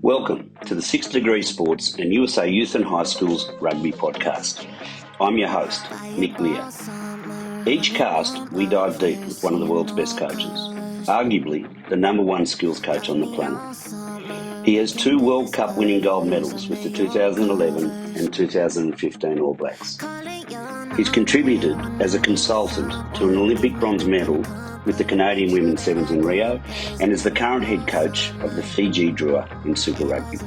Welcome to the 6 Degree Sports and USA Youth and High Schools Rugby Podcast. I'm your host, Mick Byrne. Each cast, we dive deep with one of the world's best coaches, arguably the number one skills coach on the planet. He has 2 World Cup winning gold medals with the 2011 and 2015 All Blacks. He's contributed as a consultant to an Olympic bronze medal with the Canadian Women's Sevens in Rio, and is the current head coach of the Fiji Drua in Super Rugby.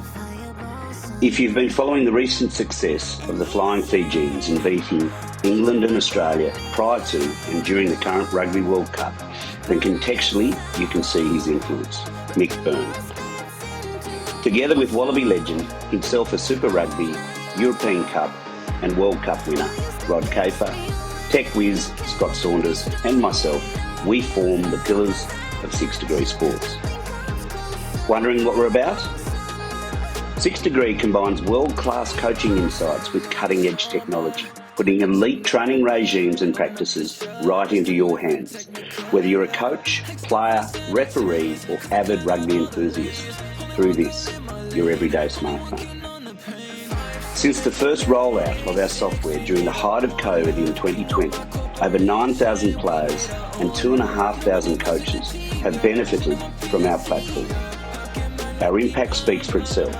If you've been following the recent success of the Flying Fijians in beating England and Australia prior to and during the current Rugby World Cup, then contextually you can see his influence, Mick Byrne. Together with Wallaby legend, himself a Super Rugby, European Cup and World Cup winner, Rod Kafer, Tech Whiz, Scott Saunders and myself, we form the pillars of 6 Degree Sports. Wondering what we're about? 6 Degree combines world-class coaching insights with cutting-edge technology, putting elite training regimes and practices right into your hands, whether you're a coach, player, referee or avid rugby enthusiast, through this, your everyday smartphone. Since the first rollout of our software during the height of COVID in 2020, over 9,000 players and 2,500 coaches have benefited from our platform. Our impact speaks for itself.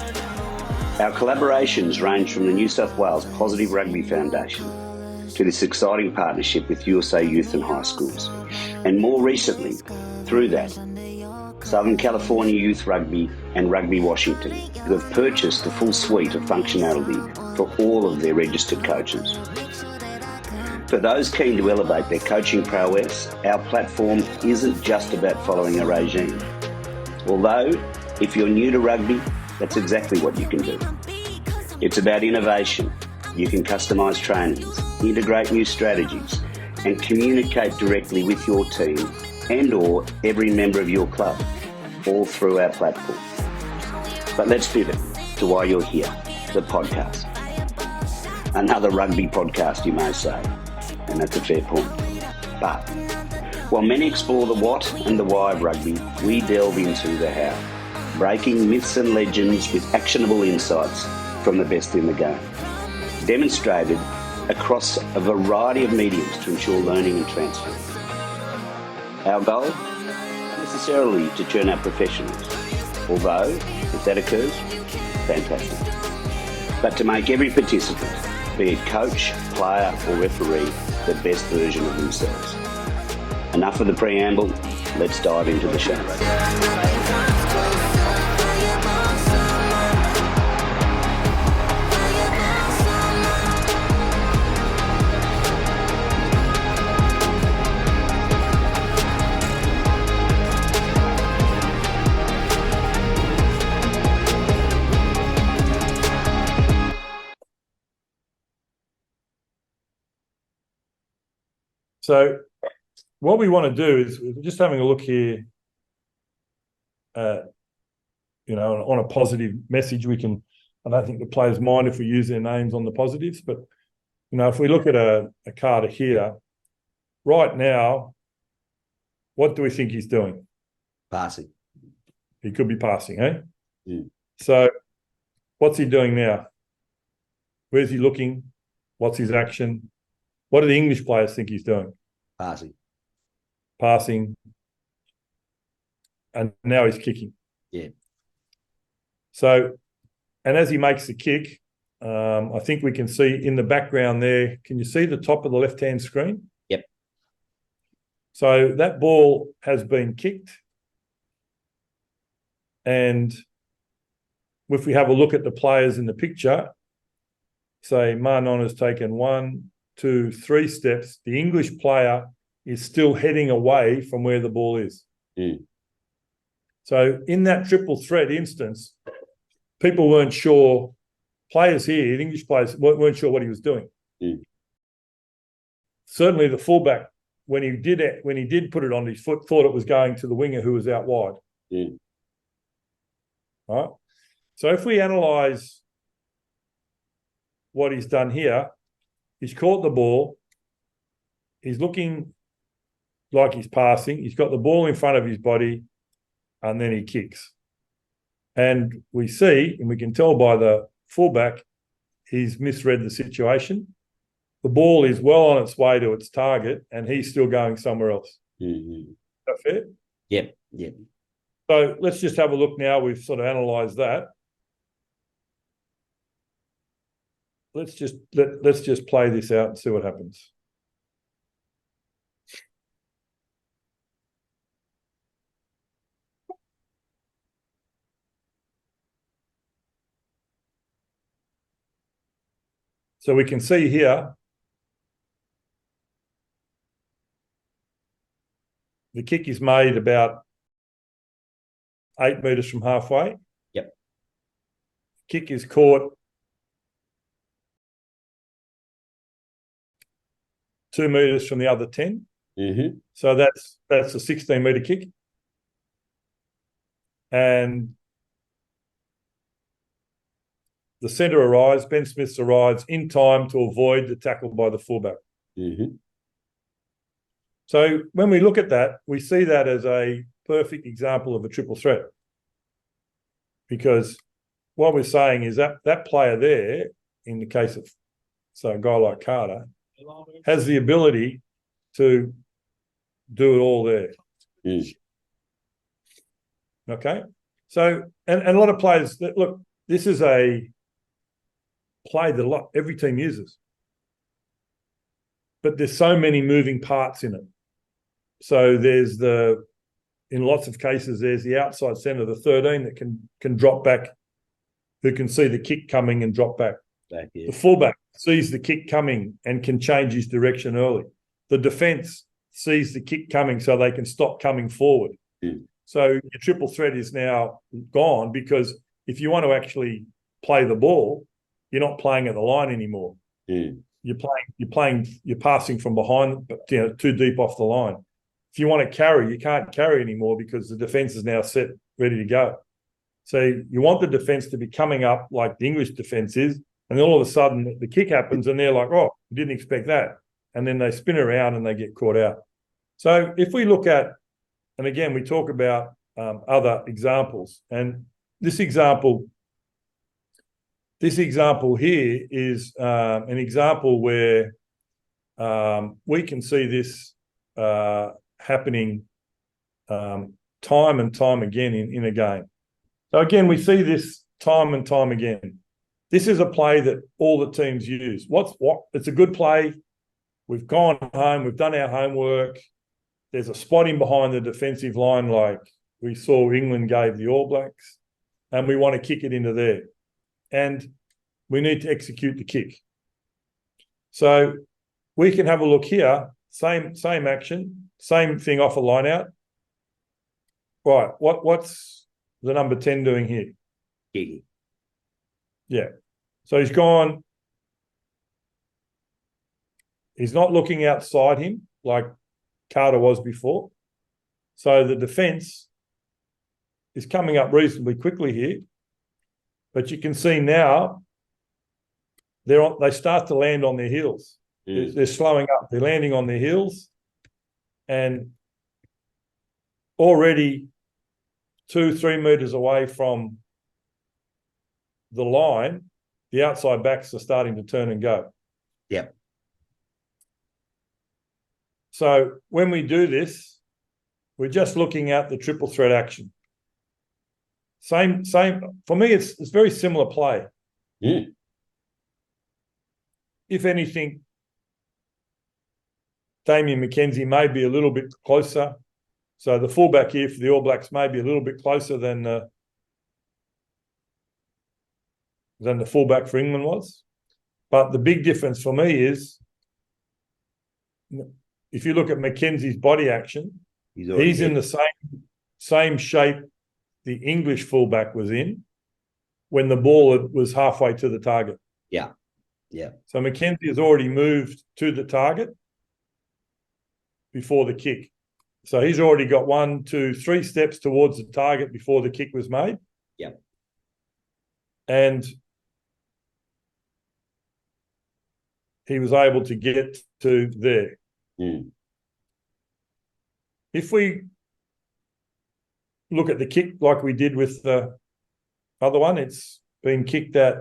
Our collaborations range from the New South Wales Positive Rugby Foundation to this exciting partnership with USA Youth and High Schools, and more recently, through that, Southern California Youth Rugby and Rugby Washington, who have purchased the full suite of functionality for all of their registered coaches. For those keen to elevate their coaching prowess, our platform isn't just about following a regime. Although, if you're new to rugby, that's exactly what you can do. It's about innovation. You can customise trainings, integrate new strategies, and communicate directly with your team and or every member of your club, all through our platform. But let's pivot to why you're here, the podcast. Another rugby podcast, you may say, and that's a fair point. But while many explore the what and the why of rugby, we delve into the how, breaking myths and legends with actionable insights from the best in the game, demonstrated across a variety of mediums to ensure learning and transfer. Our goal? Not necessarily to churn out professionals, although, if that occurs, fantastic. But to make every participant, be it coach, player or referee, the best version of themselves. Enough of the preamble, let's dive into the show. So what we want to do is we're just having a look here, on a positive message. I don't think the players mind if we use their names on the positives, but, if we look at a card here, right now, what do we think he's doing? Passing. He could be passing, eh? Yeah. So what's he doing now? Where's he looking? What's his action? What do the English players think he's doing? Passing. And now he's kicking. Yeah. So, and as he makes the kick, I think we can see in the background there, can you see the top of the left-hand screen? Yep. So that ball has been kicked. And if we have a look at the players in the picture, say Manon has taken 1, 2, 3 steps, the English player is still heading away from where the ball is. Mm. So in that triple threat instance, people weren't sure, players here, the English players weren't sure what he was doing. Mm. Certainly the fullback, when he did put it on his foot, thought it was going to the winger who was out wide. Mm. All right. So if we analyse what he's done here, he's caught the ball. He's looking like he's passing. He's got the ball in front of his body, and then he kicks. And we see, and we can tell by the fullback, he's misread the situation. The ball is well on its way to its target, and he's still going somewhere else. Mm-hmm. Is that fair? Yep, yep. So let's just have a look now. We've sort of analysed that. Let's just play this out and see what happens. So we can see here the kick is made about 8 metres from halfway. Yep. Kick is caught 2 metres from the other 10. Mm-hmm. So that's a 16-metre kick. And the centre arrives, Ben Smith arrives in time to avoid the tackle by the fullback. Mm-hmm. So when we look at that, we see that as a perfect example of a triple threat. Because what we're saying is that player there, in the case of a guy like Carter, has the ability to do it all there. Mm. Okay? So, and a lot of players, look, this is a play that every team uses. But there's so many moving parts in it. So there's in lots of cases, there's the outside centre, the 13 that can drop back, who can see the kick coming and drop back. The fullback sees the kick coming and can change his direction early. The defence sees the kick coming so they can stop coming forward. Mm. So your triple threat is now gone, because if you want to actually play the ball, you're not playing at the line anymore. Mm. You're passing from behind, but too deep off the line. If you want to carry, you can't carry anymore because the defence is now set, ready to go. So you want the defence to be coming up like the English defence is, and then all of a sudden the kick happens and they're like, oh, we didn't expect that. And then they spin around and they get caught out. So if we look at, and again, we talk about other examples, and this example here is an example where we can see this happening time and time again in a game. So again, we see this time and time again. This is a play that all the teams use. It's a good play. We've gone home. We've done our homework. There's a spot in behind the defensive line like we saw England gave the All Blacks, and we want to kick it into there. And we need to execute the kick. So we can have a look here. Same action, same thing off a line out. Right, what's the number 10 doing here? Kicking. Yeah. So he's gone. He's not looking outside him like Carter was before. So the defence is coming up reasonably quickly here. But you can see now they start to land on their heels. Mm. They're slowing up. They're landing on their heels. And already 2-3 metres away from the line, the outside backs are starting to turn and go. Yeah. So when we do this, we're just looking at the triple threat action. Same. For me, it's very similar play. Mm. If anything, Damien McKenzie may be a little bit closer. So the fullback here for the All Blacks may be a little bit closer than the fullback for England was. But the big difference for me is, if you look at McKenzie's body action, he's in the same shape the English fullback was in when the ball was halfway to the target. Yeah. Yeah. So McKenzie has already moved to the target before the kick. So he's already got 1, 2, 3 steps towards the target before the kick was made. Yeah. And he was able to get to there. Mm. If we look at the kick like we did with the other one, it's been kicked at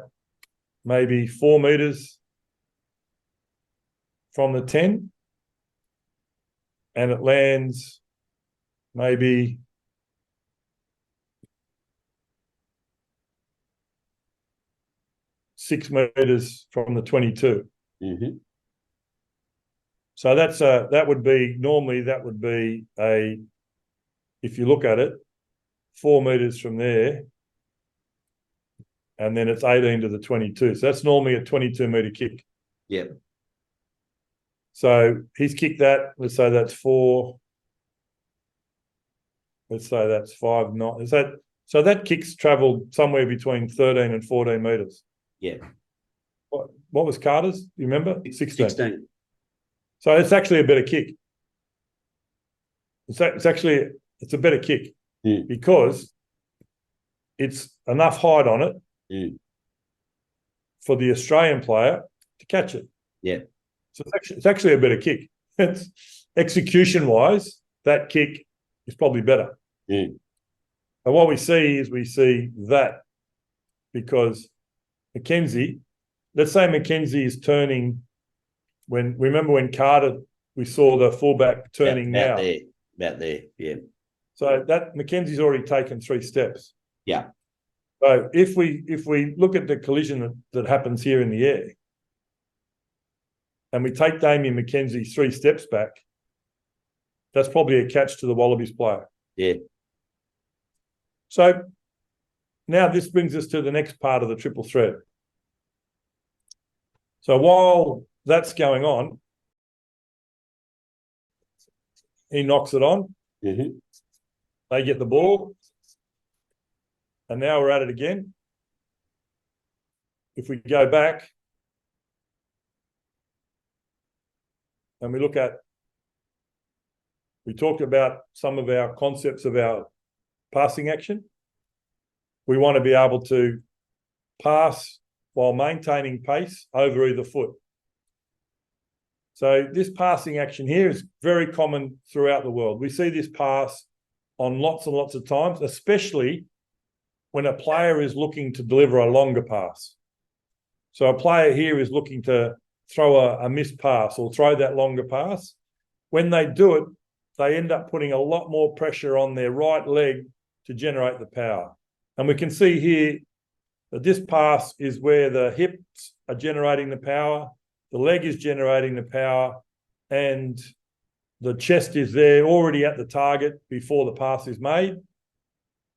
maybe 4 metres from the 10, and it lands maybe 6 metres from the 22. Mm-hmm. So that would be if you look at it, 4 metres from there, and then it's 18 to the 22. So that's normally a 22-metre kick. Yep. So he's kicked that. Let's say that's 4. Let's say that's 5. Not is that so? That kick's travelled somewhere between 13 and 14 metres. Yeah. What was Carter's? Do you remember? 16. 16. So it's actually a better kick. It's a better kick because it's enough height on it for the Australian player to catch it. Yeah. So it's actually a better kick. It's execution-wise, that kick is probably better. And what we see that because Mackenzie, let's say Mackenzie is turning remember when Carter, we saw the fullback turning now. About there, yeah. So that Mackenzie's already taken 3 steps. Yeah. So if we look at the collision that happens here in the air, and we take Damien Mackenzie 3 steps back, that's probably a catch to the Wallabies player. Yeah. So now this brings us to the next part of the triple threat. So while that's going on, he knocks it on. Mm-hmm. They get the ball. And now we're at it again. If we go back and we talked about some of our concepts of our passing action. We want to be able to pass while maintaining pace over either foot. So this passing action here is very common throughout the world. We see this pass on lots and lots of times, especially when a player is looking to deliver a longer pass. So a player here is looking to throw a missed pass or throw that longer pass. When they do it, they end up putting a lot more pressure on their right leg to generate the power. And we can see here that this pass is where the hips are generating the power, the leg is generating the power, and the chest is there already at the target before the pass is made.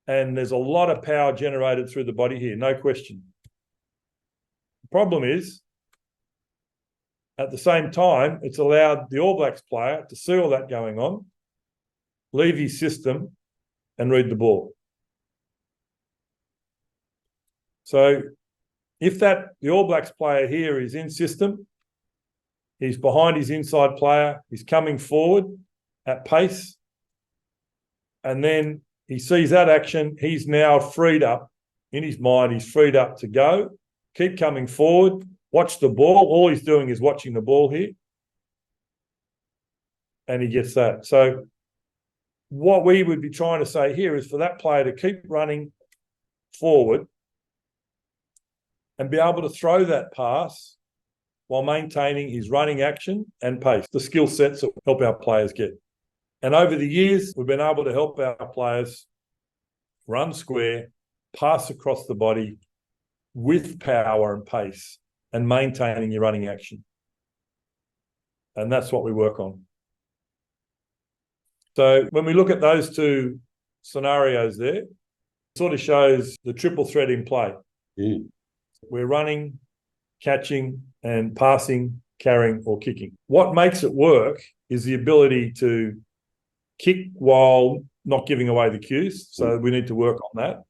And there's a lot of power generated through the body here, no question. The problem is, at the same time, it's allowed the All Blacks player to see all that going on, leave his system, and read the ball. So if the All Blacks player here is in system, he's behind his inside player, he's coming forward at pace, and then he sees that action, he's now freed up in his mind, he's freed up to go, keep coming forward, watch the ball. All he's doing is watching the ball here. And he gets that. So what we would be trying to say here is for that player to keep running forward and be able to throw that pass while maintaining his running action and pace, the skill sets that help our players get. And over the years, we've been able to help our players run square, pass across the body with power and pace and maintaining your running action. And that's what we work on. So when we look at those 2 scenarios there, it sort of shows the triple threat in play. We're running, catching, and passing, carrying, or kicking. What makes it work is the ability to kick while not giving away the cues. So we need to work on that.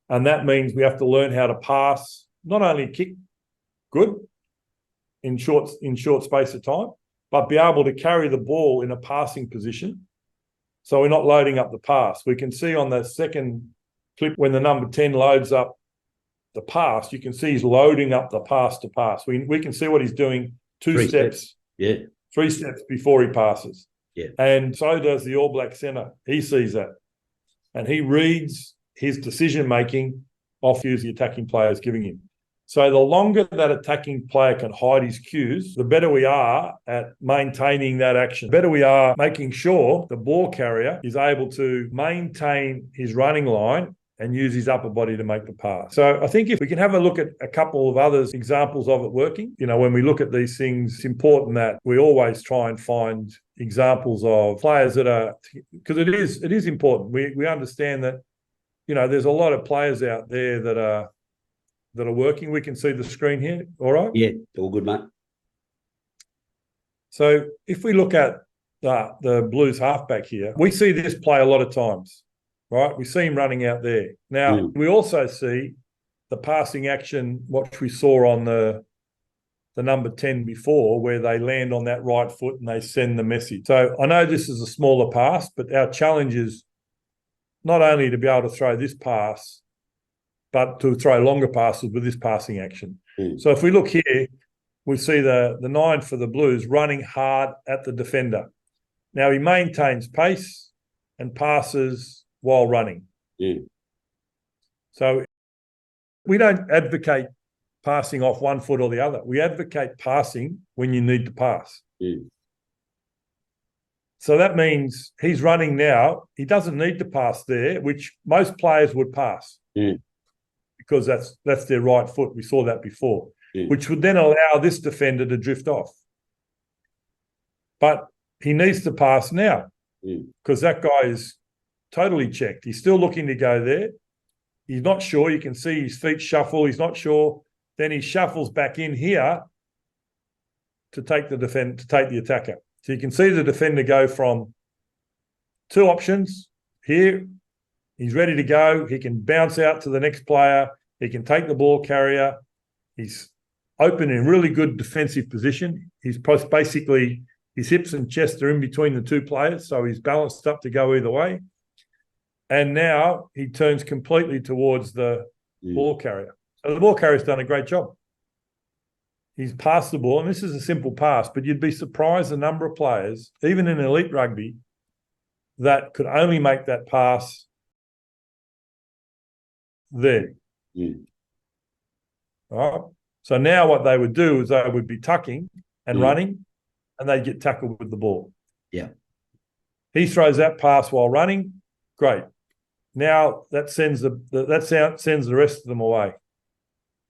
And that means we have to learn how to pass, not only kick good in short space of time, but be able to carry the ball in a passing position. So we're not loading up the pass. We can see on the second clip when the number 10 loads up the pass, you can see he's loading up the pass to pass. We can see what he's doing 2 steps. Yeah. 3 steps before he passes. Yeah. And so does the All Black centre. He sees that. And he reads his decision-making off cues the attacking player is giving him. So the longer that attacking player can hide his cues, the better we are at maintaining that action. The better we are making sure the ball carrier is able to maintain his running line and use his upper body to make the pass. So I think if we can have a look at a couple of other examples of it working, when we look at these things, it's important that we always try and find examples of players that are, because it is important. We understand that, there's a lot of players out there that are working. We can see the screen here, all right? Yeah, all good, mate. So if we look at the Blues halfback here, we see this play a lot of times, right? We see him running out there. Now, we also see the passing action, what we saw on the number 10 before, where they land on that right foot and they send the message. So I know this is a smaller pass, but our challenge is not only to be able to throw this pass, but to throw longer passes with this passing action. So if we look here, we see the 9 for the Blues running hard at the defender. Now he maintains pace and passes while running. So we don't advocate passing off one foot or the other. We advocate passing when you need to pass. So that means he's running now. He doesn't need to pass there, which most players would pass. Because that's their right foot. We saw that before, which would then allow this defender to drift off. But he needs to pass now because that guy is totally checked. He's still looking to go there. He's not sure. You can see his feet shuffle. He's not sure. Then he shuffles back in here to take the attacker. So you can see the defender go from two options here. He's ready to go. He can bounce out to the next player. He can take the ball carrier. He's open in really good defensive position. He's basically, his hips and chest are in between the two players, so he's balanced up to go either way. And now he turns completely towards the ball carrier. So the ball carrier's done a great job. He's passed the ball, and this is a simple pass, but you'd be surprised the number of players, even in elite rugby, that could only make that pass there. All right. So now what they would do is they would be tucking and running, and they'd get tackled with the ball. He throws that pass while running. Great. Now that sends the rest of them away.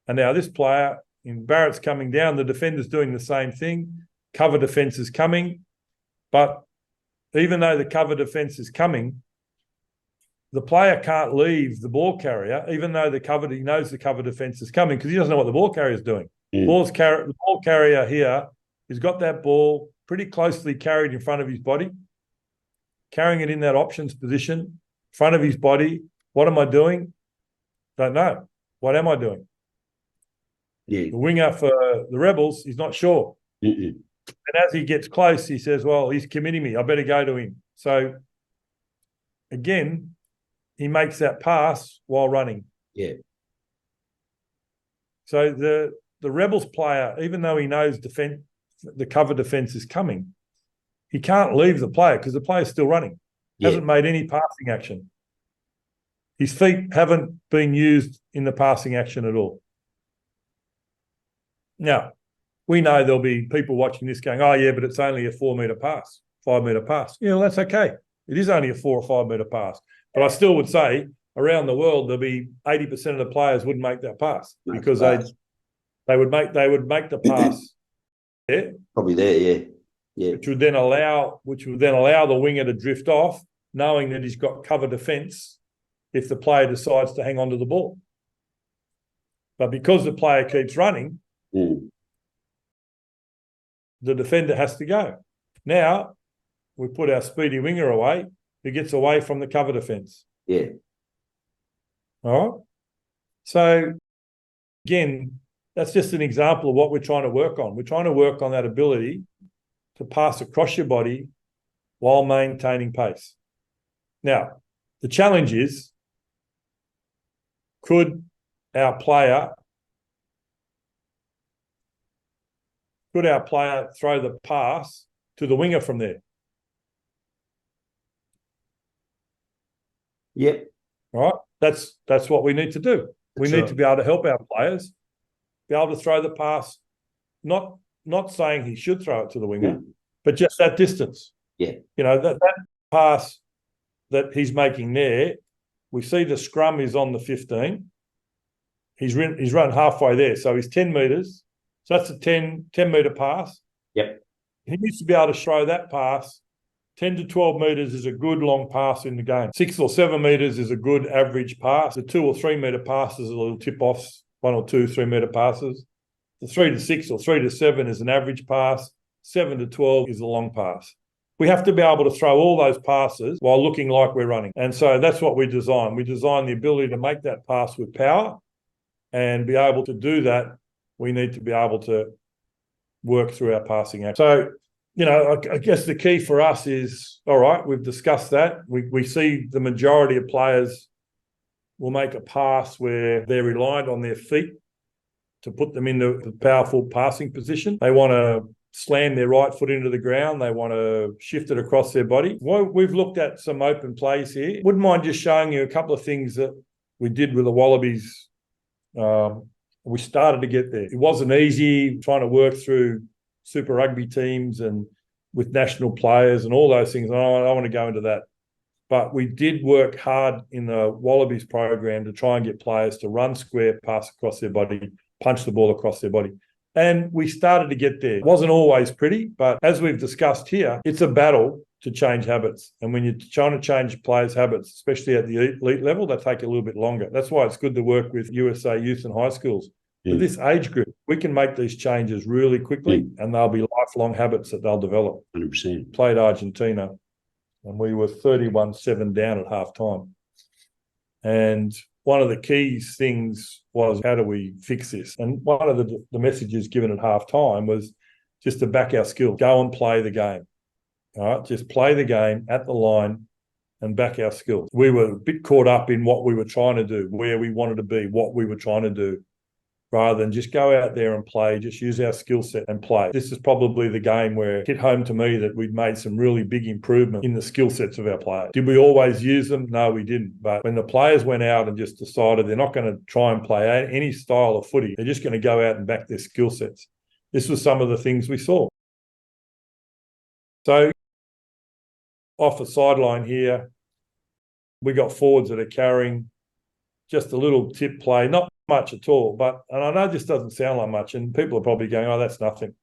And now this player, in Barrett's coming down, the defender's doing the same thing. Cover defence is coming. But even though the cover defence is coming, the player can't leave the ball carrier, even though he knows the cover defence is coming, because he doesn't know what the ball carrier is doing. The ball carrier here has got that ball pretty closely carried in front of his body, carrying it in that options position, in front of his body. What am I doing? Don't know. What am I doing? The winger for the Rebels, he's not sure. And as he gets close, he says, well, he's committing me. I better go to him. So, again, he makes that pass while running. So the Rebels player, even though he knows the cover defence is coming, he can't leave the player because the player's still running. Hasn't made any passing action. His feet haven't been used in the passing action at all. Now, we know there'll be people watching this going, oh, yeah, but it's only a 4-metre pass, 5-metre pass. Well, that's okay. It is only a 4 or 5 metre pass. But I still would say around the world, there'll be 80% of the players wouldn't make that pass because they would make the pass there. Probably there, Which would then allow the winger to drift off, knowing that he's got cover defence if the player decides to hang on to the ball. But because the player keeps running, the defender has to go. Now, we put our speedy winger away, who gets away from the cover defence. All right? So, again, that's just an example of what we're trying to work on. We're trying to work on that ability to pass across your body while maintaining pace. Now, the challenge is, could our player throw the pass to the winger from there? Right? That's what we need to do. We need to be able to help our players be able to throw the pass, not saying he should throw it to the winger, but just that distance. Yeah. You know, that pass that he's making there, we see the scrum is on the 15. He's run halfway there, so he's 10 metres. So that's a 10-metre pass. Yep. He needs to be able to throw that pass. 10 to 12 metres is a good long pass in the game. 6 or 7 metres is a good average pass. The 2 or 3 metre passes are little tip-offs, 1 or 2 3-metre passes. The 3 to 6 or 3 to 7 is an average pass. 7 to 12 is a long pass. We have to be able to throw all those passes while looking like we're running. And so that's what we design. We design the ability to make that pass with power, and be able to do that, we need to be able to work through our passing act. So, you know, I guess the key for us is, all right, we've discussed that. We see the majority of players will make a pass where they're reliant on their feet to put them into a powerful passing position. They want to slam their right foot into the ground. They want to shift it across their body. Well, we've looked at some open plays here. Wouldn't mind just showing you a couple of things that we did with the Wallabies. We started to get there. It wasn't easy trying to work through Super Rugby teams and with national players and all those things. I don't want to go into that. But we did work hard in the Wallabies program to try and get players to run square, pass across their body, punch the ball across their body. And we started to get there. It wasn't always pretty, but as we've discussed here, it's a battle to change habits. And when you're trying to change players' habits, especially at the elite level, they take a little bit longer. That's why it's good to work with USA youth and high schools. With this age group, we can make these changes really quickly, and they'll be lifelong habits that they'll develop. 100%. Played Argentina, and we were 31-7 down at halftime. And one of the key things was, how do we fix this? And one of the messages given at halftime was just to back our skill. Go and play the game. All right, just play the game at the line and back our skills. We were a bit caught up in what we were trying to do, where we wanted to be, what we were trying to do, rather than just go out there and play, just use our skill set and play. This is probably the game where it hit home to me that we'd made some really big improvement in the skill sets of our players. Did we always use them? No, we didn't. But when the players went out and just decided they're not going to try and play any style of footy, they're just going to go out and back their skill sets. This was some of the things we saw. So off the sideline here, we got forwards that are carrying just a little tip play, not much at all, and I know this doesn't sound like much, and people are probably going, oh, that's nothing.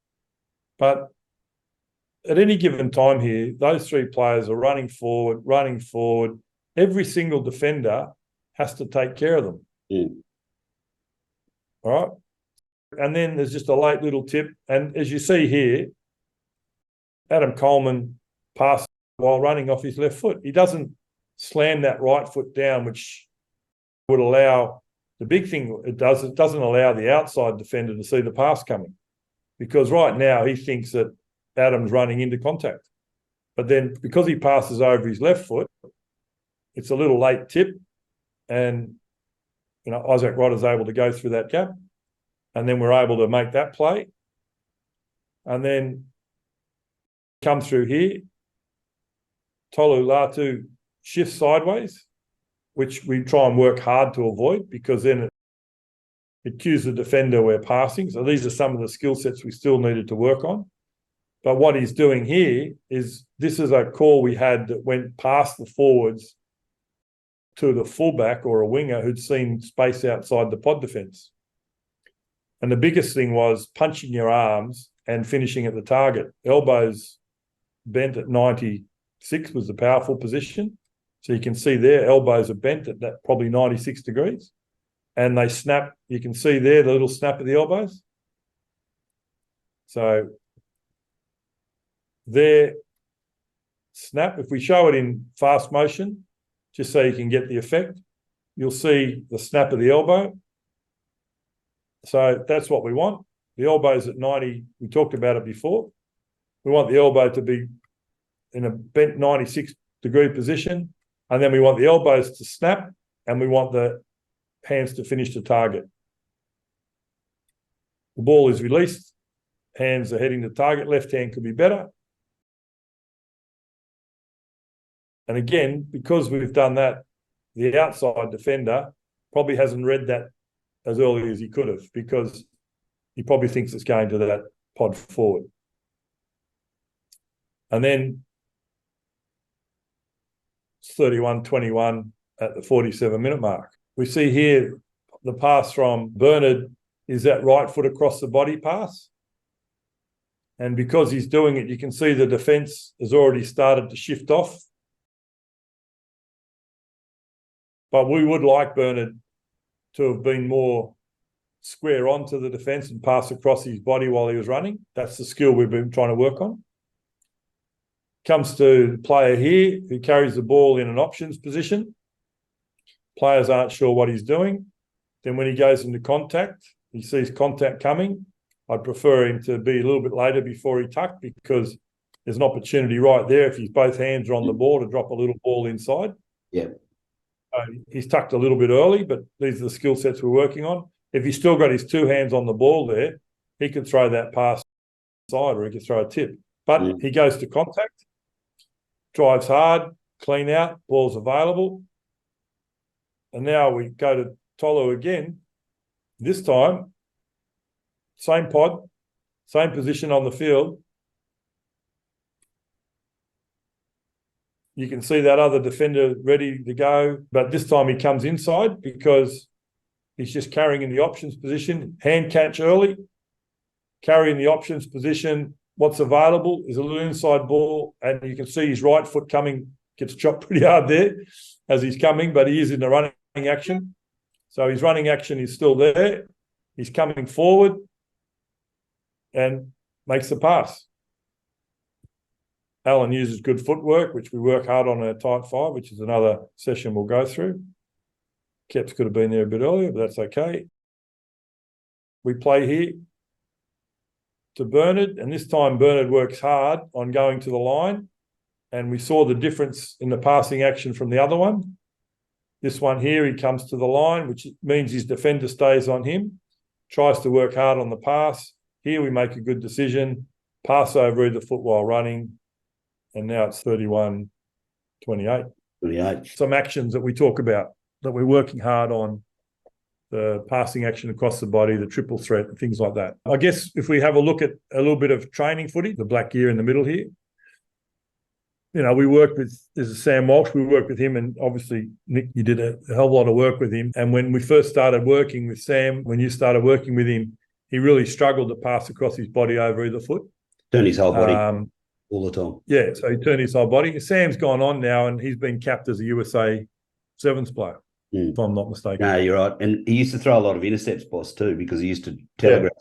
But at any given time here, those 3 players are running forward. Every single defender has to take care of them. All right? And then there's just a late little tip. And as you see here, Adam Coleman passes while running off his left foot. He doesn't slam that right foot down, which would allow... The big thing it doesn't allow the outside defender to see the pass coming, because right now he thinks that Adam's running into contact. But then because he passes over his left foot, it's a little late tip, and Isaac Rodder's able to go through that gap, and then we're able to make that play, and then come through here. Tolu Latu shifts sideways, which we try and work hard to avoid, because then it cues the defender we're passing. So these are some of the skill sets we still needed to work on. But what he's doing here is, this is a call we had that went past the forwards to the fullback or a winger who'd seen space outside the pod defence. And the biggest thing was punching your arms and finishing at the target. Elbows bent at 96 was the powerful position. So you can see there, elbows are bent at that probably 96 degrees. And they snap. You can see there the little snap of the elbows. So there, snap. If we show it in fast motion, just so you can get the effect, you'll see the snap of the elbow. So that's what we want. The elbow's at 90. We talked about it before. We want the elbow to be in a bent 96-degree position. And then we want the elbows to snap, and we want the hands to finish the target. The ball is released. Hands are heading to target. Left hand could be better. And again, because we've done that, the outside defender probably hasn't read that as early as he could have, because he probably thinks it's going to that pod forward. And then 31-21 at the 47-minute mark. We see here the pass from Bernard is that right foot across the body pass. And because he's doing it, you can see the defence has already started to shift off. But we would like Bernard to have been more square onto the defence and pass across his body while he was running. That's the skill we've been trying to work on. Comes to the player here who carries the ball in an options position. Players aren't sure what he's doing. Then when he goes into contact, he sees contact coming. I'd prefer him to be a little bit later before he tucked, because there's an opportunity right there if his both hands are on the ball to drop a little ball inside. Yeah. He's tucked a little bit early, but these are the skill sets we're working on. If he's still got his two hands on the ball there, he can throw that pass inside, or he can throw a tip. But he goes to contact, drives hard, clean out, ball's available. And now we go to Tolu again. This time, same pod, same position on the field. You can see that other defender ready to go, but this time he comes inside because he's just carrying in the options position. Hand catch early, carry in the options position. What's available is a little inside ball, and you can see his right foot coming, gets chopped pretty hard there as he's coming, but he is in the running action. So his running action is still there. He's coming forward and makes the pass. Alan uses good footwork, which we work hard on in a tight five, which is another session we'll go through. Keps could have been there a bit earlier, but that's okay. We play here to Bernard, and this time Bernard works hard on going to the line, and we saw the difference in the passing action from the other one. This one here, he comes to the line, which means his defender stays on him, tries to work hard on the pass. Here we make a good decision, pass over either foot while running, and now it's 31-28. 28. Some actions that we talk about that we're working hard on, the passing action across the body, the triple threat, and things like that. I guess if we have a look at a little bit of training footy, the black gear in the middle here, you know, we work with, this is Sam Walsh, we work with him, and obviously, Nick, you did a hell lot of work with him. And when we first started working with Sam, when you started working with him, he really struggled to pass across his body over either foot. Turn his whole body all the time. Yeah, so he turned his whole body. Sam's gone on now, and he's been capped as a USA Sevens player, if I'm not mistaken. No, you're right. And he used to throw a lot of intercepts, boss, too, because he used to telegraph.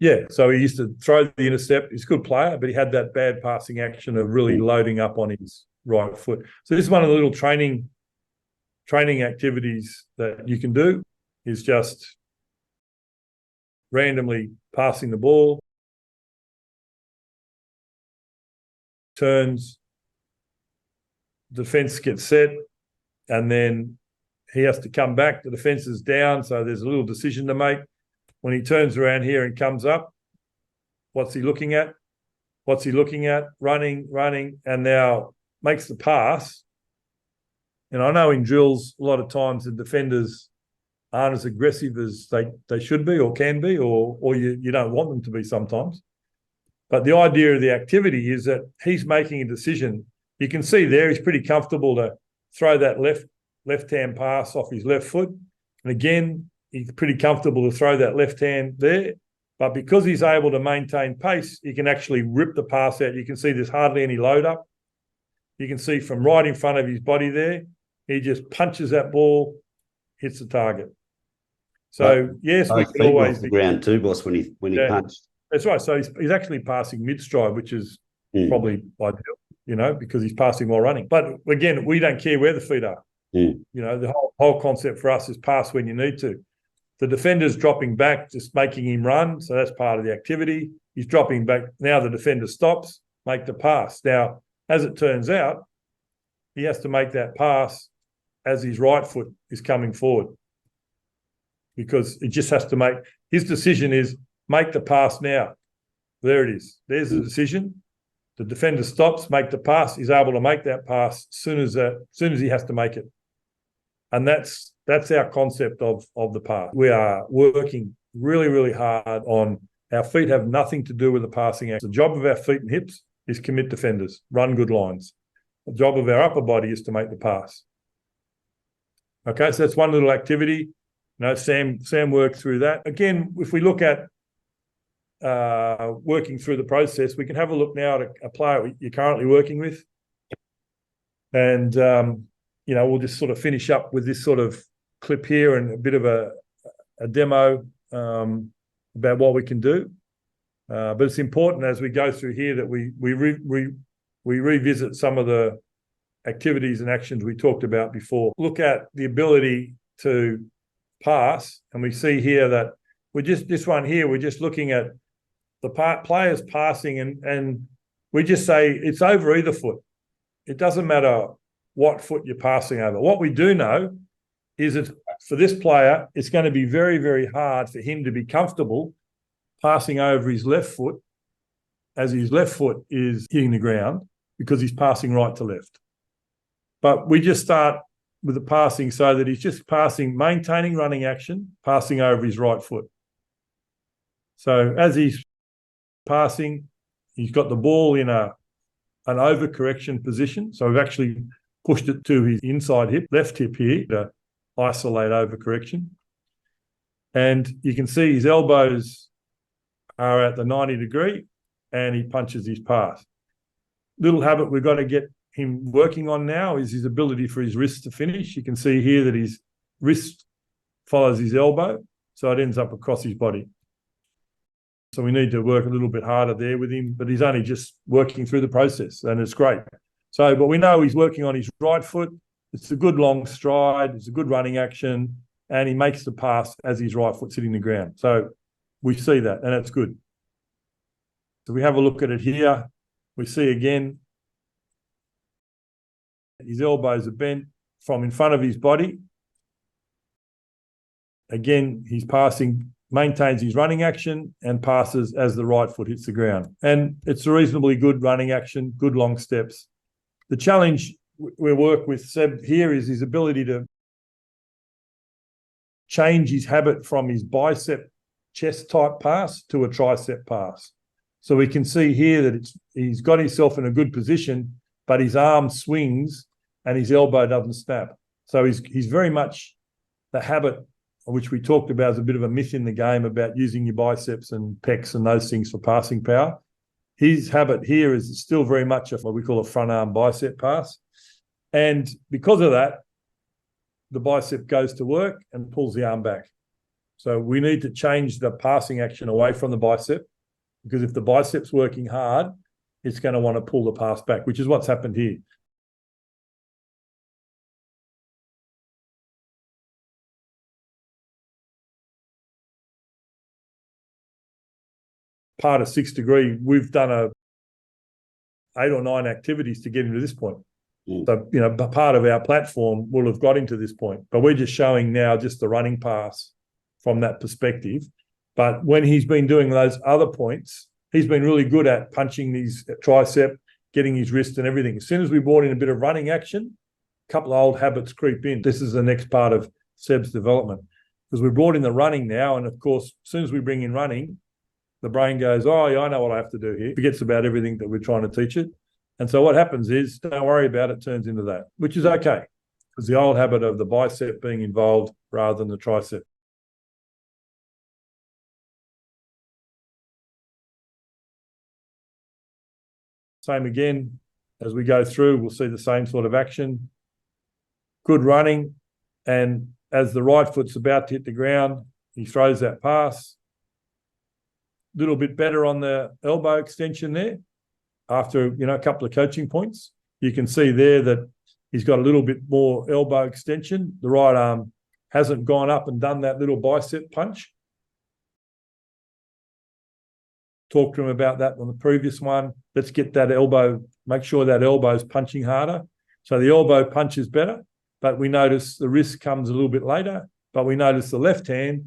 Yeah, so he used to throw the intercept. He's a good player, but he had that bad passing action of really loading up on his right foot. So this is one of the little training activities that you can do, is just randomly passing the ball, turns, defence gets set, and then he has to come back. The defence is down, so there's a little decision to make. When he turns around here and comes up, what's he looking at? Running, and now makes the pass. And I know in drills, a lot of times the defenders aren't as aggressive as they should be or can be, or you don't want them to be sometimes. But the idea of the activity is that he's making a decision. You can see there he's pretty comfortable to throw that left-hand pass off his left foot. And again, he's pretty comfortable to throw that left hand there. But because he's able to maintain pace, he can actually rip the pass out. You can see there's hardly any load up. You can see from right in front of his body there, he just punches that ball, hits the target. So, yes, we can always... the ground too, boss, when he punched. That's right. So he's actually passing mid-stride, which is probably ideal, you know, because he's passing while running. But again, we don't care where the feet are. You know, the whole concept for us is pass when you need to. The defender's dropping back, just making him run. So that's part of the activity. He's dropping back. Now the defender stops, make the pass. Now, as it turns out, he has to make that pass as his right foot is coming forward, because it just has to make, his decision is make the pass now. There it is. There's the decision. The defender stops, make the pass. He's able to make that pass as soon as he has to make it. And that's That's our concept of the pass. We are working really, really hard on our feet have nothing to do with the passing action. The job of our feet and hips is commit defenders, run good lines. The job of our upper body is to make the pass. Okay, so that's one little activity. Sam worked through that. Again, if we look at working through the process, we can have a look now at a player you're currently working with. And, we'll just sort of finish up with this sort of clip here and a bit of a demo about what we can do. But it's important as we go through here that we revisit some of the activities and actions we talked about before. Look at the ability to pass, and we see here that we're just looking at the players passing, and we just say it's over either foot. It doesn't matter what foot you're passing over. What we do know is that for this player, it's going to be very, very hard for him to be comfortable passing over his left foot as his left foot is hitting the ground because he's passing right to left. But we just start with the passing so that he's just passing, maintaining running action, passing over his right foot. So as he's passing, he's got the ball in an overcorrection position. So we've actually pushed it to his inside hip, left hip here to isolate overcorrection. And you can see his elbows are at the 90 degree and he punches his pass. Little habit we've got to get him working on now is his ability for his wrist to finish. You can see here that his wrist follows his elbow, so it ends up across his body. So we need to work a little bit harder there with him, but he's only just working through the process, and it's great. So, but we know he's working on his right foot. It's a good long stride. It's a good running action, and he makes the pass as his right foot's hitting the ground. So we see that, and it's good. So we have a look at it here. We see again, his elbows are bent from in front of his body. Again, he's passing, maintains his running action and passes as the right foot hits the ground. And it's a reasonably good running action, good long steps. The challenge we work with Seb here is his ability to change his habit from his bicep chest type pass to a tricep pass. So we can see here that he's got himself in a good position, but his arm swings and his elbow doesn't snap. So he's very much the habit, which we talked about as a bit of a myth in the game about using your biceps and pecs and those things for passing power. His habit here is still very much what we call a front arm bicep pass. And because of that, the bicep goes to work and pulls the arm back. So we need to change the passing action away from the bicep, because if the bicep's working hard, it's going to want to pull the pass back, which is what's happened here. Part of 6 degree, we've done 8 or 9 activities to get him to this point. So, part of our platform will have got him to this point, but we're just showing now just the running pass from that perspective. But when he's been doing those other points, he's been really good at punching his tricep, getting his wrist and everything. As soon as we brought in a bit of running action, a couple of old habits creep in. This is the next part of Seb's development, because we brought in the running now. And of course, as soon as we bring in running, the brain goes, oh, yeah, I know what I have to do here. Forgets about everything that we're trying to teach it. And so what happens is, don't worry about it, turns into that, which is okay, because the old habit of the bicep being involved rather than the tricep. Same again, as we go through, we'll see the same sort of action. Good running, and as the right foot's about to hit the ground, he throws that pass. Little bit better on the elbow extension there. After, a couple of coaching points, you can see there that he's got a little bit more elbow extension. The right arm hasn't gone up and done that little bicep punch. Talked to him about that on the previous one. Let's get that elbow, make sure that elbow's punching harder. So the elbow punch is better, but we notice the wrist comes a little bit later, but we notice the left hand,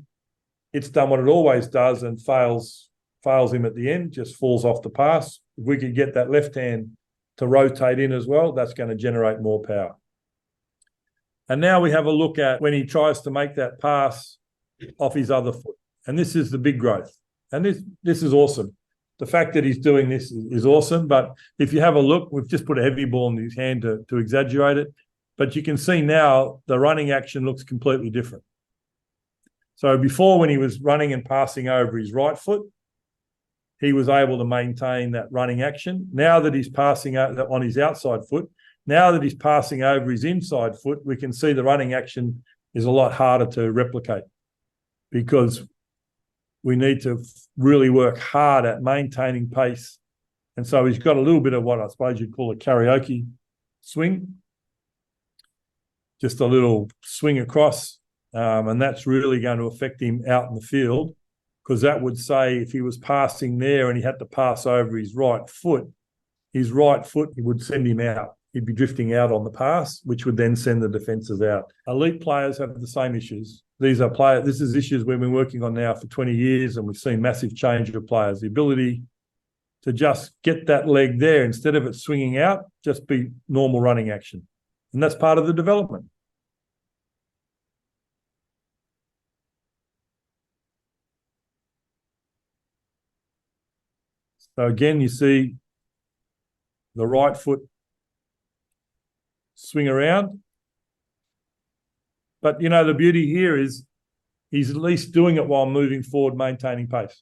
it's done what it always does and fails him at the end, just falls off the pass. If we could get that left hand to rotate in as well, that's going to generate more power. And now we have a look at when he tries to make that pass off his other foot. And this is the big growth. And this is awesome. The fact that he's doing this is awesome. But if you have a look, we've just put a heavy ball in his hand to exaggerate it. But you can see now the running action looks completely different. So before, when he was running and passing over his right foot, he was able to maintain that running action. Now that he's passing on his outside foot, now that he's passing over his inside foot, we can see the running action is a lot harder to replicate, because we need to really work hard at maintaining pace. And so he's got a little bit of what I suppose you'd call a karaoke swing, just a little swing across, and that's really going to affect him out in the field, because that would say if he was passing there and he had to pass over his right foot he would send him out. He'd be drifting out on the pass, which would then send the defences out. Elite players have the same issues. This is issues we've been working on now for 20 years, and we've seen massive change of players. The ability to just get that leg there, instead of it swinging out, just be normal running action. And that's part of the development. So again, you see the right foot swing around. But, the beauty here is he's at least doing it while moving forward, maintaining pace.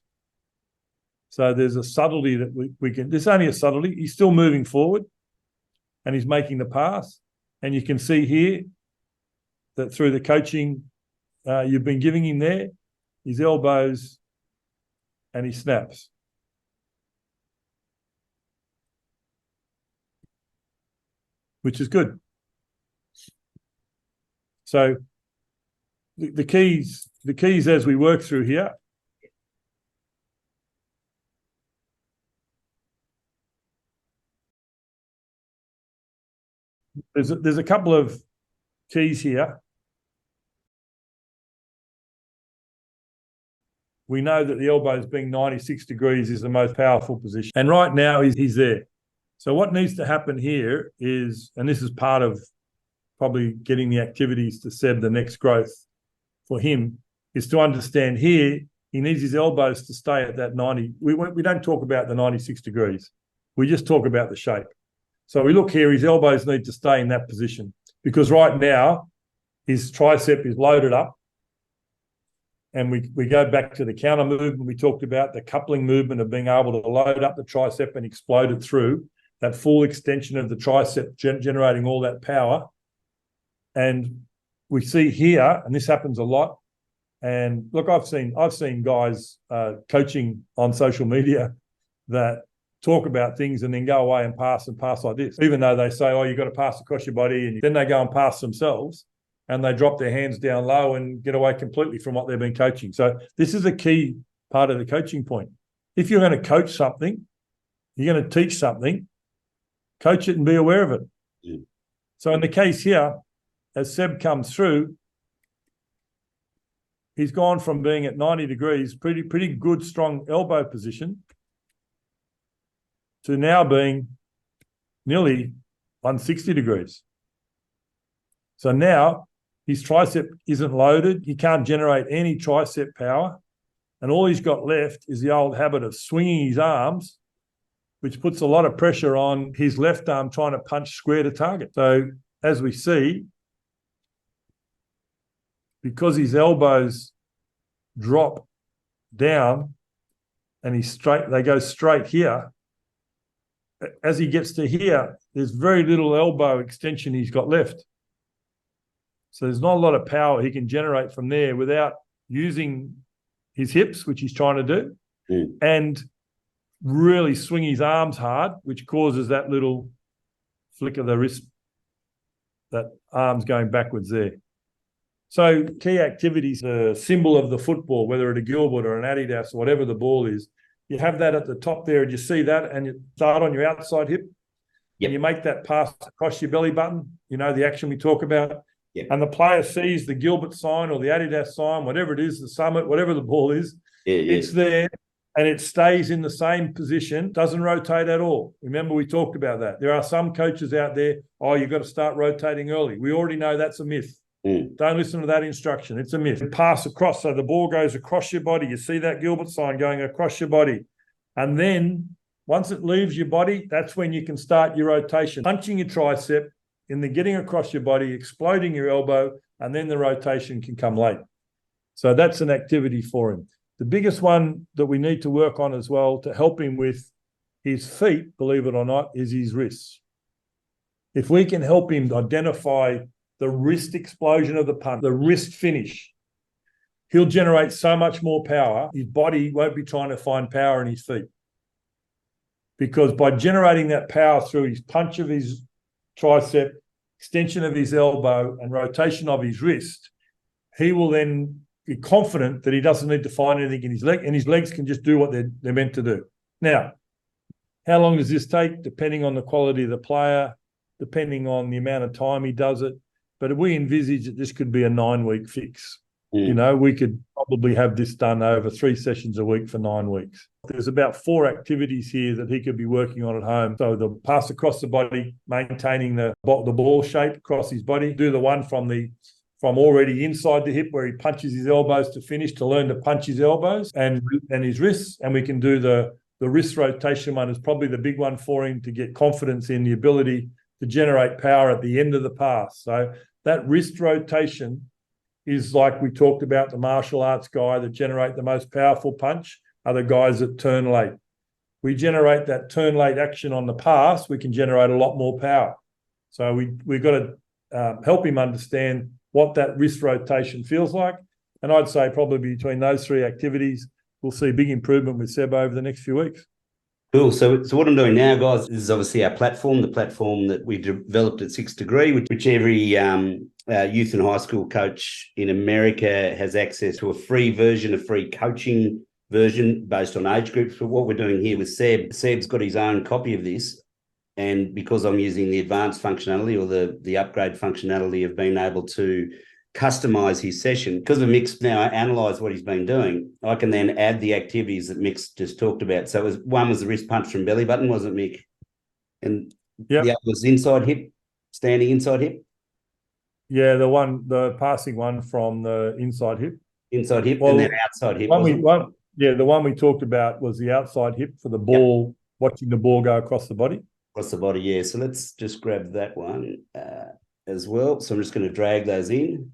So there's a subtlety that we can, there's only a subtlety. He's still moving forward and he's making the pass. And you can see here that through the coaching you've been giving him there, his elbows and his snaps. Which is good. So the keys as we work through here, there's a couple of keys here. We know that the elbows being 96 degrees is the most powerful position. And right now he's there. So what needs to happen here is, and this is part of probably getting the activities to Seb, the next growth for him, is to understand here he needs his elbows to stay at that 90. We don't talk about the 96 degrees. We just talk about the shape. So we look here, his elbows need to stay in that position, because right now his tricep is loaded up. And we go back to the counter movement. We talked about the coupling movement of being able to load up the tricep and explode it through. That full extension of the tricep generating all that power. And we see here, and this happens a lot, and look, I've seen guys coaching on social media that talk about things and then go away and pass like this, even though they say, oh, you've got to pass across your body, and then they go and pass themselves and they drop their hands down low and get away completely from what they've been coaching. So this is a key part of the coaching point. If you're going to coach something, you're going to teach something, coach it and be aware of it. Yeah. So in the case here, as Seb comes through, he's gone from being at 90 degrees, pretty good, strong elbow position, to now being nearly 160 degrees. So now his tricep isn't loaded. He can't generate any tricep power. And all he's got left is the old habit of swinging his arms, which puts a lot of pressure on his left arm trying to punch square to target. So as we see, because his elbows drop down and they go straight here, as he gets to here, there's very little elbow extension he's got left. So there's not a lot of power he can generate from there without using his hips, which he's trying to do, and really swing his arms hard, which causes that little flick of the wrist, that arm's going backwards there. So key activities, the symbol of the football, whether it's a Gilbert or an Adidas or whatever the ball is, you have that at the top there, and you see that, and you start on your outside hip, and you make that pass across your belly button, the action we talk about. Yep. And the player sees the Gilbert sign or the Adidas sign, whatever it is, the Summit, whatever the ball is, it's there, and it stays in the same position, doesn't rotate at all. Remember, we talked about that. There are some coaches out there, you've got to start rotating early. We already know that's a myth. Don't listen to that instruction. It's a myth. Pass across, so the ball goes across your body. You see that Gilbert sign going across your body. And then once it leaves your body, that's when you can start your rotation. Punching your tricep, and then getting across your body, exploding your elbow, and then the rotation can come late. So that's an activity for him. The biggest one that we need to work on as well to help him with his feet, believe it or not, is his wrists. If we can help him identify the wrist explosion of the punch, the wrist finish, he'll generate so much more power. His body won't be trying to find power in his feet. Because by generating that power through his punch of his tricep, extension of his elbow, and rotation of his wrist, he will then be confident that he doesn't need to find anything in his leg, and his legs can just do what they're meant to do. Now, how long does this take? Depending on the quality of the player, depending on the amount of time he does it. But we envisage that this could be a 9-week fix. You know, we could probably have this done over 3 sessions a week for 9 weeks. There's about 4 activities here that he could be working on at home. So the pass across the body, maintaining the ball shape across his body. Do the one from already inside the hip where he punches his elbows to finish, to learn to punch his elbows and his wrists. And we can do the wrist rotation one is probably the big one for him to get confidence in the ability to generate power at the end of the pass. So that wrist rotation is like we talked about, the martial arts guy that generate the most powerful punch are the guys that turn late. We generate that turn late action on the pass, we can generate a lot more power. So we've got to help him understand what that wrist rotation feels like. And I'd say probably between those 3 activities, we'll see big improvement with Seb over the next few weeks. Cool. So what I'm doing now, guys, this is obviously our platform, the platform that we developed at 6 Degree, which every youth and high school coach in America has access to a free version, a free coaching version based on age groups. But what we're doing here with Seb's got his own copy of this. And because I'm using the advanced functionality or the upgrade functionality of being able to customize his session, because of Mick's now analyze what he's been doing, I can then add the activities that Mick's just talked about. So one was the wrist punch from belly button, wasn't it, Mick? And the other was inside hip, standing inside hip. Yeah, the passing one from the inside hip. Inside hip, and then outside hip. The one we talked about was the outside hip for the ball, watching the ball go across the body. Across the body, yeah. So let's just grab that one as well. So I'm just going to drag those in.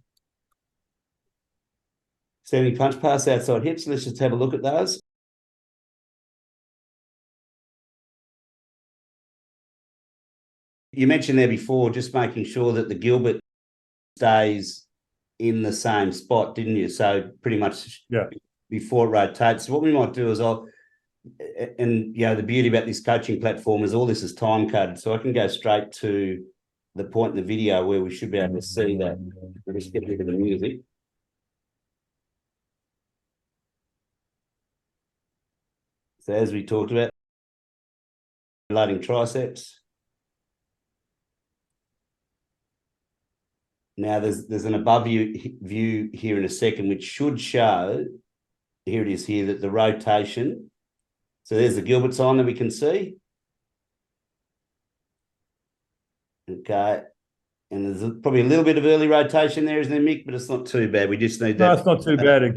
Standing punch, pass, outside hips. Let's just have a look at those. You mentioned there before just making sure that the Gilbert stays in the same spot, didn't you? So pretty much before it rotates. So what we might do is the beauty about this coaching platform is all this is time coded. So I can go straight to the point in the video where we should be able to see that. Let's get rid of the music. So as we talked about, loading triceps. Now there's an above view here in a second, which should show, here it is here, that the rotation. So there's the Gilbert sign that we can see. Okay. And there's probably a little bit of early rotation there, isn't there, Mick? But it's not too bad. We just need that. No, it's not too bad. It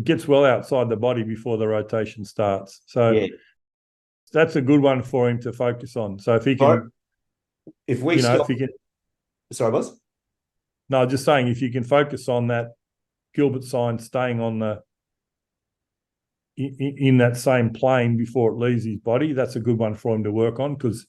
gets well outside the body before the rotation starts. So that's a good one for him to focus on. So if he can, sorry, boss. No, just saying, if you can focus on that Gilbert sign staying on in that same plane before it leaves his body, that's a good one for him to work on, because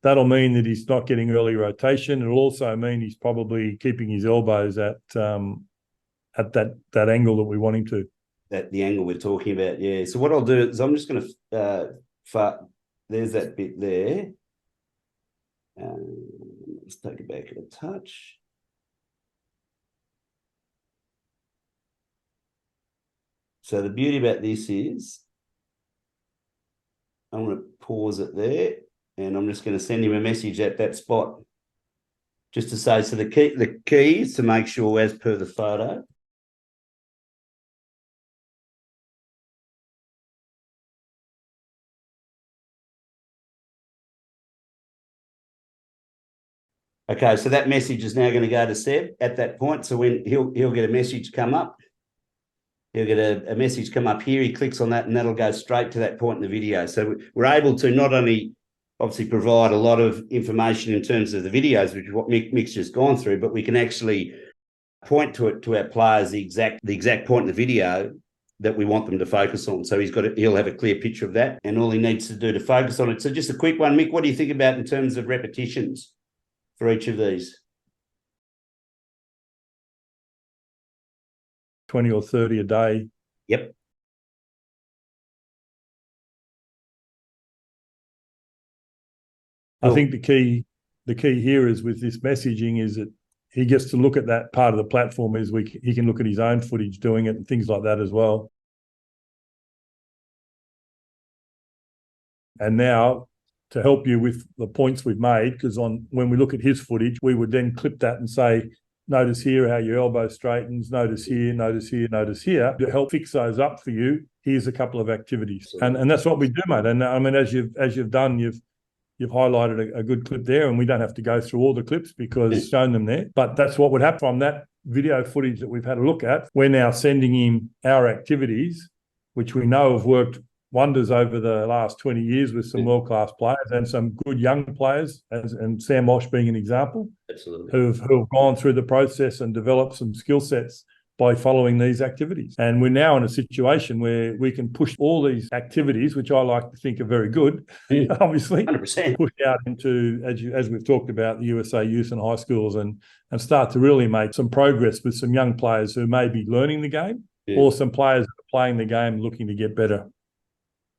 that'll mean that he's not getting early rotation. It'll also mean he's probably keeping his elbows at that angle that we want him to. At the angle we're talking about, yeah. So what I'll do is I'm just going to there's that bit there. Let's take it back a touch. So the beauty about this is I'm going to pause it there, and I'm just going to send him a message at that spot just to say, so the key is to make sure, as per the photo, Okay, so that message is now going to go to Seb at that point. So when he'll get a message come up, he'll get a message come up here. He clicks on that, and that'll go straight to that point in the video. So we're able to not only obviously provide a lot of information in terms of the videos, which is what Mick's just gone through, but we can actually point to our players the exact point in the video that we want them to focus on. So he'll have a clear picture of that, and all he needs to do to focus on it. So just a quick one, Mick, what do you think about in terms of repetitions for each of these? 20 or 30 a day. Yep. I think the key here is with this messaging is that he gets to look at that part of the platform as he can look at his own footage doing it and things like that as well. And now to help you with the points we've made, because when we look at his footage, we would then clip that and say, notice here how your elbow straightens, notice here, notice here, notice here. To help fix those up for you, here's a couple of activities. And that's what we do, mate. And I mean, as you've done, you've highlighted a good clip there, and we don't have to go through all the clips because it's shown them there. But that's what would happen from that video footage that we've had a look at. We're now sending him our activities, which we know have worked wonders over the last 20 years with some world-class players and some good young players, and Sam Walsh being an example. Absolutely. Who've gone through the process and developed some skill sets by following these activities. And we're now in a situation where we can push all these activities, which I like to think are very good, obviously, 100%. push out into, as we've talked about, the USA youth and high schools, and start to really make some progress with some young players who may be learning the game, or some players that are playing the game looking to get better.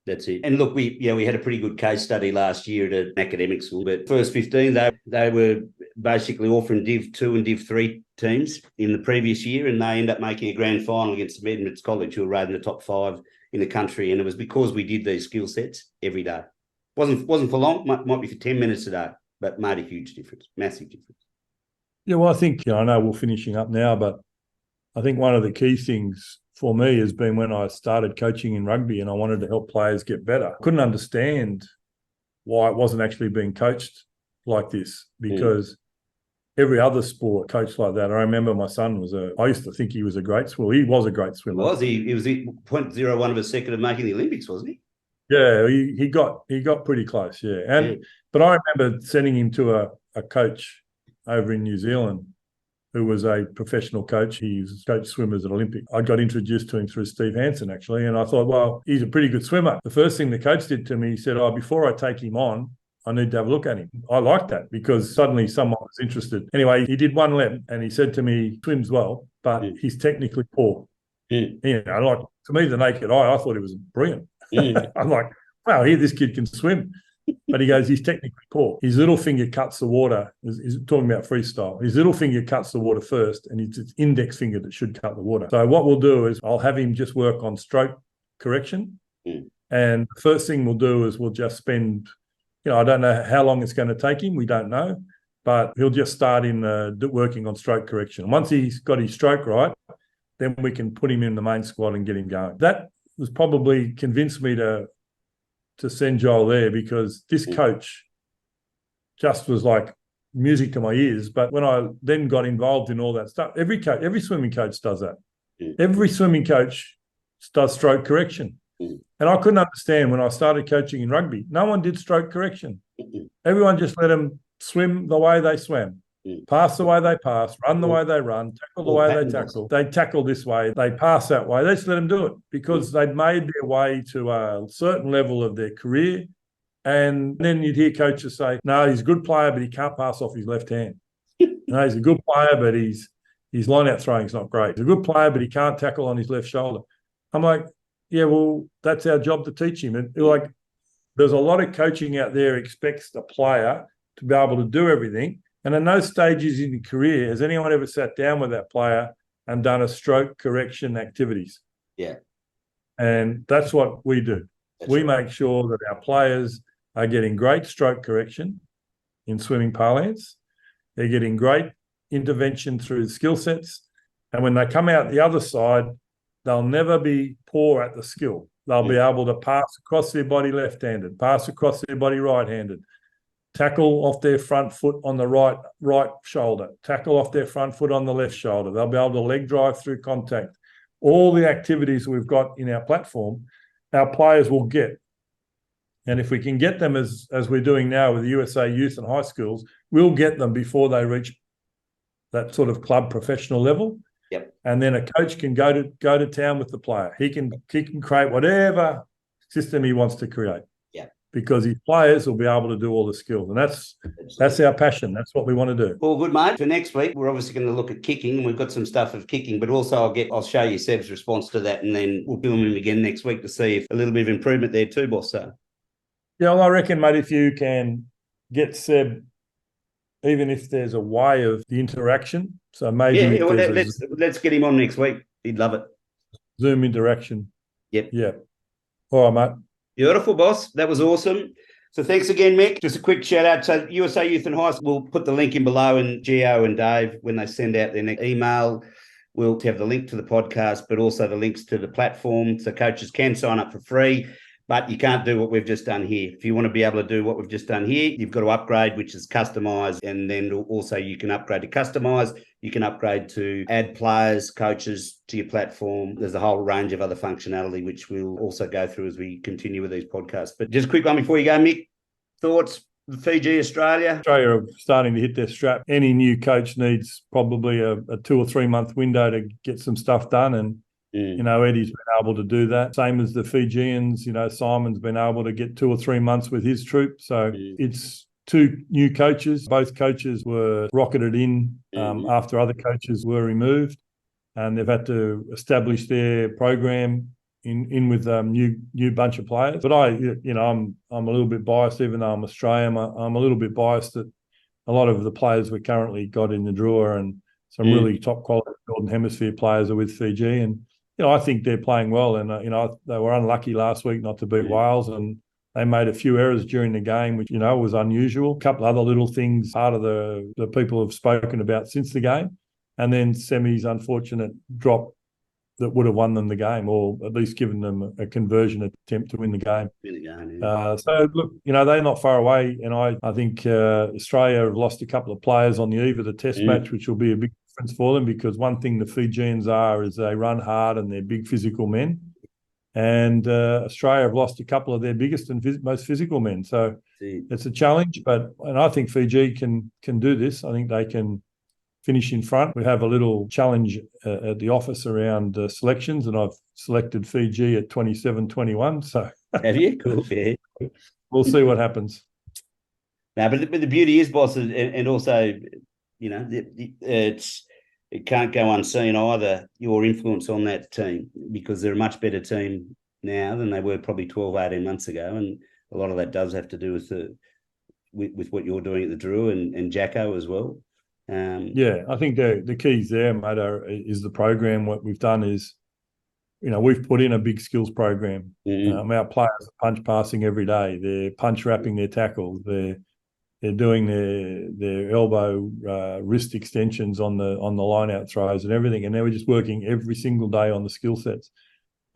That's it. And look, we had a pretty good case study last year at an academic school. But first 15, they were basically all from Div 2 and Div 3 teams in the previous year, and they ended up making a grand final against Edmonds College, who were rated in the top 5 in the country. And it was because we did these skill sets every day. Wasn't for long, might be for 10 minutes a day, but made a huge difference, massive difference. Yeah, well, I think, I know we're finishing up now, but I think one of the key things for me has been when I started coaching in rugby and I wanted to help players get better. I couldn't understand why it wasn't actually being coached like this, because every other sport coached like that. I remember my son I used to think he was a great swimmer. He was a great swimmer. He was 0.01 of a second of making the Olympics, wasn't he? Yeah, he got pretty close, yeah. But I remember sending him to a coach over in New Zealand who was a professional coach. He coached swimmers at Olympic. I got introduced to him through Steve Hansen, actually, and I thought, well, he's a pretty good swimmer. The first thing the coach did to me, he said, before I take him on, I need to have a look at him. I liked that because suddenly someone was interested. Anyway, he did one lap and he said to me, he swims well, but he's technically poor. You know, like, to me, the naked eye, I thought he was brilliant. I'm like, wow, this kid can swim. But he goes, he's technically poor. His little finger cuts the water. He's talking about freestyle. His little finger cuts the water first, and it's his index finger that should cut the water. So what we'll do is I'll have him just work on stroke correction. And the first thing we'll do is we'll just spend, I don't know how long it's going to take him. We don't know. But he'll just start in working on stroke correction. Once he's got his stroke right, then we can put him in the main squad and get him going. That was probably convinced me to send Joel there, because this coach just was like music to my ears. But when I then got involved in all that stuff, every swimming coach does that. Every swimming coach does stroke correction. And I couldn't understand when I started coaching in rugby, no one did stroke correction. Everyone just let them swim the way they swam. Pass the way they pass, run the way they run, tackle the way they tackle. They tackle this way, they pass that way. They just let them do it because they'd made their way to a certain level of their career. And then you'd hear coaches say, no, he's a good player, but he can't pass off his left hand. He's a good player, but his line-out throwing's not great. He's a good player, but he can't tackle on his left shoulder. I'm like, yeah, well, that's our job to teach him. And like, there's a lot of coaching out there expects the player to be able to do everything. And in those stages in your career, has anyone ever sat down with that player and done a stroke correction activities? Yeah. And that's what we do. We make sure that our players are getting great stroke correction in swimming parlance. They're getting great intervention through skill sets. And when they come out the other side, they'll never be poor at the skill. They'll be able to pass across their body left-handed, pass across their body right-handed, tackle off their front foot on the right shoulder, tackle off their front foot on the left shoulder. They'll be able to leg drive through contact. All the activities we've got in our platform, our players will get. And if we can get them as we're doing now with the USA youth and high schools, we'll get them before they reach that sort of club professional level. Yep. And then a coach can go to town with the player. He can create whatever system he wants to create. Yeah. Because his players will be able to do all the skills. And that's our passion. That's what we want to do. Well, good, mate. For next week, we're obviously going to look at kicking, and we've got some stuff of kicking, but also I'll show you Seb's response to that, and then we'll film him again next week to see if a little bit of improvement there too, boss. So. Yeah, well, I reckon, mate, if you can get Seb, even if there's a way of the interaction, so maybe let's get him on next week. He'd love it. Zoom interaction. Yep. Yeah. All right, mate. Beautiful, boss. That was awesome. So thanks again, Mick. Just a quick shout out to USA Youth and High School. We'll put the link in below, and Gio and Dave, when they send out their next email, we'll have the link to the podcast, but also the links to the platform. So coaches can sign up for free. But you can't do what we've just done here. If you want to be able to do what we've just done here, you've got to upgrade, which is customize. And then also you can upgrade to customize. You can upgrade to add players, coaches to your platform. There's a whole range of other functionality, which we'll also go through as we continue with these podcasts. But just a quick one before you go, Mick. Thoughts? Fiji, Australia? Australia are starting to hit their strap. Any new coach needs probably a 2 or 3 month window to get some stuff done. And Eddie's been able to do that. Same as the Fijians. Simon's been able to get 2 or 3 months with his troop. So it's 2 new coaches. Both coaches were rocketed in after other coaches were removed, and they've had to establish their program in with new bunch of players. But I'm a little bit biased, even though I'm Australian. I'm a little bit biased that a lot of the players we currently got in the Drua and some really top quality Northern Hemisphere players are with Fiji, and I think they're playing well, and they were unlucky last week not to beat Wales, and they made a few errors during the game, which was unusual. A couple other little things part of the people have spoken about since the game, and then Semi's unfortunate drop that would have won them the game, or at least given them a conversion attempt to win the game. So look, they're not far away, and I think Australia have lost a couple of players on the eve of the Test match, which will be a big difference for them, because one thing the Fijians are is they run hard and they're big physical men, and Australia have lost a couple of their biggest and most physical men. So it's a challenge, and I think Fiji can do this. I think they can finish in front. We have a little challenge at the office around selections, and I've selected Fiji at 27-21. So have you? Cool. Yeah. We'll see what happens. No, but the beauty is, boss, and also, it can't go unseen either, your influence on that team, because they're a much better team now than they were probably 12, 18 months ago. And a lot of that does have to do with what you're doing at the Drua and Jacko as well. I think the keys there, mate, is the program. What we've done is, we've put in a big skills program. Our players are punch passing every day. They're punch wrapping their tackles. They're doing their elbow wrist extensions on the line out throws and everything. And they were just working every single day on the skill sets.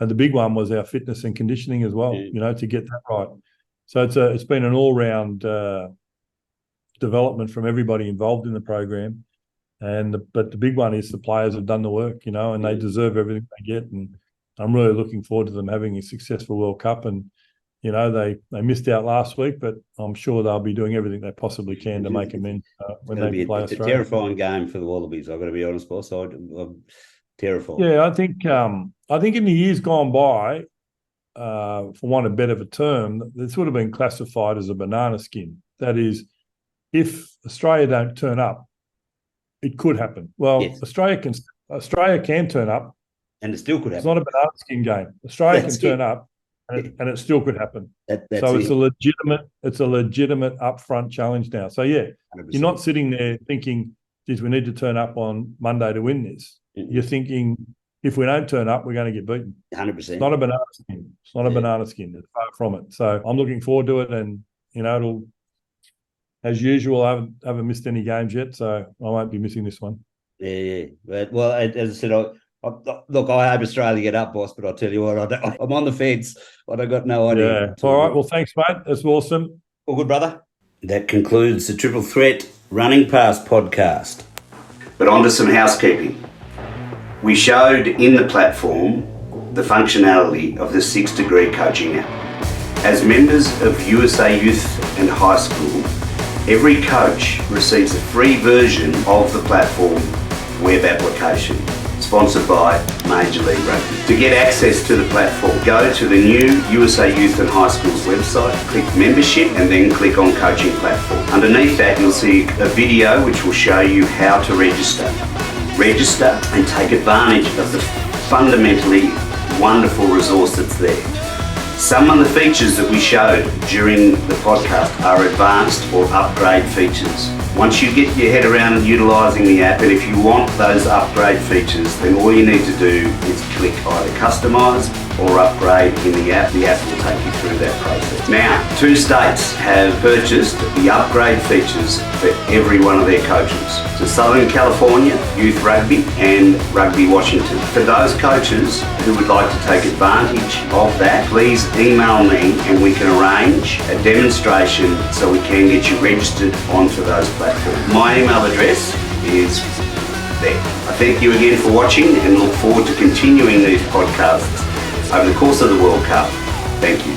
And the big one was our fitness and conditioning as well, to get that right. So it's been an all round development from everybody involved in the program, but the big one is the players have done the work, and they deserve everything they get, and I'm really looking forward to them having a successful World Cup. And they missed out last week, but I'm sure they'll be doing everything they possibly can to make amends when they play Australia. It's a terrifying game for the Wallabies, I've got to be honest, boss. I'm terrified. Yeah, I think in the years gone by, for want of better of a term, it's sort of been classified as a banana skin. That is, if Australia don't turn up, it could happen. Well, yes. Australia can turn up, and it still could happen. It's not a banana skin game. Australia can turn up, and it still could happen. So it's a legitimate upfront challenge now. So 100%. You're not sitting there thinking, "Geez, we need to turn up on Monday to win this." Mm-hmm. You're thinking, if we don't turn up, we're going to get beaten. 100%. It's not a banana skin. It's not a banana skin. It's far from it. So I'm looking forward to it, and it'll. As usual, I haven't missed any games yet, so I won't be missing this one. Yeah. But, well, as I said, look, I hope Australia get up, boss, but I'll tell you what, I'm on the fence. I've got no idea. Yeah. All right. Well, thanks, mate. That's awesome. All good, brother. That concludes the Triple Threat Running Past podcast. But on to some housekeeping. We showed in the platform the functionality of the 6 Degree coaching app. As members of USA Youth and High School, every coach receives a free version of the platform web application, sponsored by Major League Rugby. To get access to the platform, go to the new USA Youth and High School's website, click membership and then click on coaching platform. Underneath that you'll see a video which will show you how to register. Register and take advantage of the fundamentally wonderful resource that's there. Some of the features that we showed during the podcast are advanced or upgrade features. Once you get your head around utilising the app, and if you want those upgrade features, then all you need to do is click either customise or upgrade in the app. The app will take you through that process. Now, 2 states have purchased the upgrade features for every one of their coaches. So Southern California, Youth Rugby, and Rugby Washington. For those coaches who would like to take advantage of that, please email me and we can arrange a demonstration so we can get you registered onto those platforms. My email address is there. I thank you again for watching and look forward to continuing these podcasts over the course of the World Cup. Thank you.